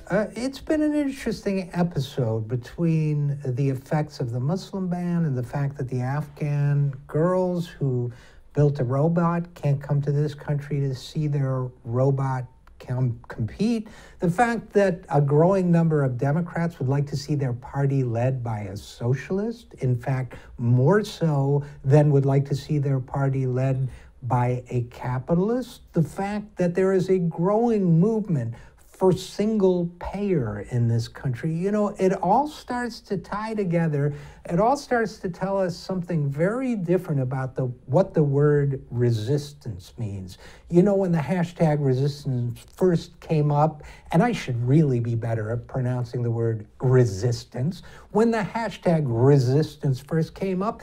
It's been an interesting episode between the effects of the Muslim ban and the fact that the Afghan girls who built a robot can't come to this country to see their robot compete. The fact that a growing number of Democrats would like to see their party led by a socialist, in fact, more so than would like to see their party led by a capitalist. The fact that there is a growing movement for single payer in this country. You know, it all starts to tie together. It all starts to tell us something very different about what the word resistance means. You know, when the hashtag resistance first came up, and I should really be better at pronouncing the word resistance, when the hashtag resistance first came up,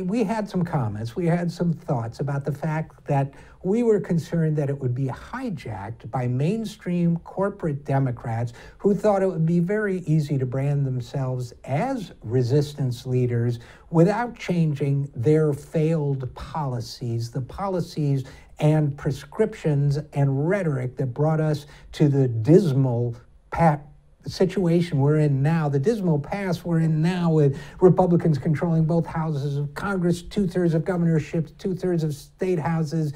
we had some comments, we had some thoughts about the fact that we were concerned that it would be hijacked by mainstream corporate Democrats who thought it would be very easy to brand themselves as resistance leaders without changing their failed policies, the policies and prescriptions and rhetoric that brought us to the dismal situation we're in now, the dismal past we're in now, with Republicans controlling both houses of Congress, 2/3 of governorships, 2/3 of state houses,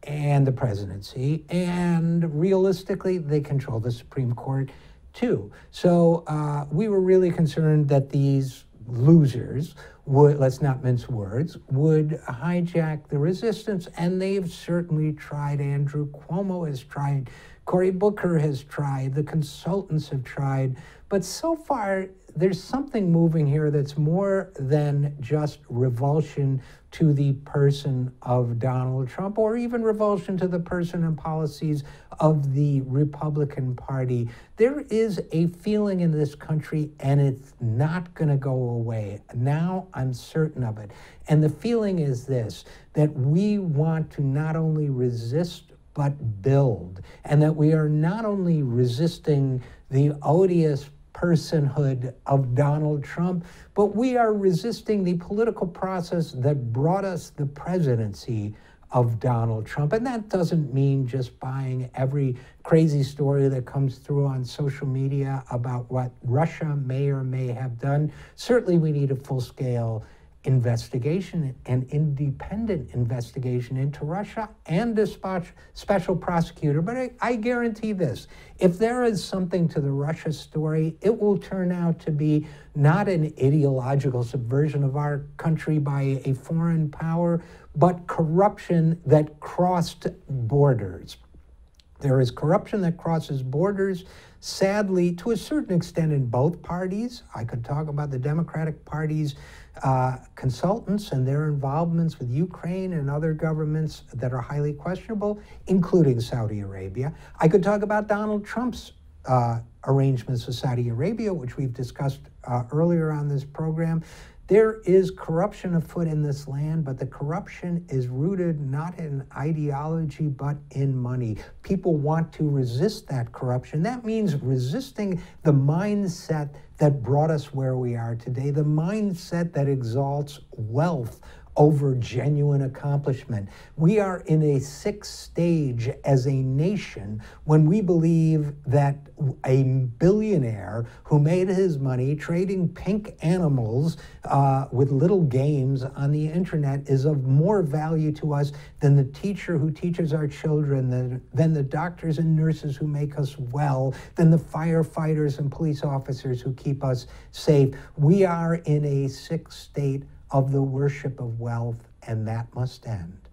and the presidency. And realistically, they control the Supreme Court too. So we were really concerned that these losers would, let's not mince words, would hijack the resistance. And they've certainly tried. Andrew Cuomo has tried. Cory Booker has tried, the consultants have tried, but so far there's something moving here that's more than just revulsion to the person of Donald Trump, or even revulsion to the person and policies of the Republican Party. There is a feeling in this country, and it's not going to go away. Now I'm certain of it. And the feeling is this, that we want to not only resist but build, and that we are not only resisting the odious personhood of Donald Trump, but we are resisting the political process that brought us the presidency of Donald Trump. And that doesn't mean just buying every crazy story that comes through on social media about what Russia may or may have done. Certainly we need a full-scale investigation, an independent investigation into Russia, and a special prosecutor. But I guarantee this, if there is something to the Russia story, it will turn out to be not an ideological subversion of our country by a foreign power, but corruption that crossed borders. There is corruption that crosses borders, sadly, to a certain extent in both parties. I could talk about the Democratic Party's consultants and their involvements with Ukraine and other governments that are highly questionable, including Saudi Arabia. I could talk about Donald Trump's arrangements with Saudi Arabia, which we've discussed earlier on this program. There is corruption afoot in this land, but the corruption is rooted not in ideology, but in money. People want to resist that corruption. That means resisting the mindset that brought us where we are today, the mindset that exalts wealth over genuine accomplishment. We are in a sixth stage as a nation when we believe that a billionaire who made his money trading pink animals with little games on the internet is of more value to us than the teacher who teaches our children, than the doctors and nurses who make us well, than the firefighters and police officers who keep us safe. We are in a sick state of the worship of wealth, and that must end.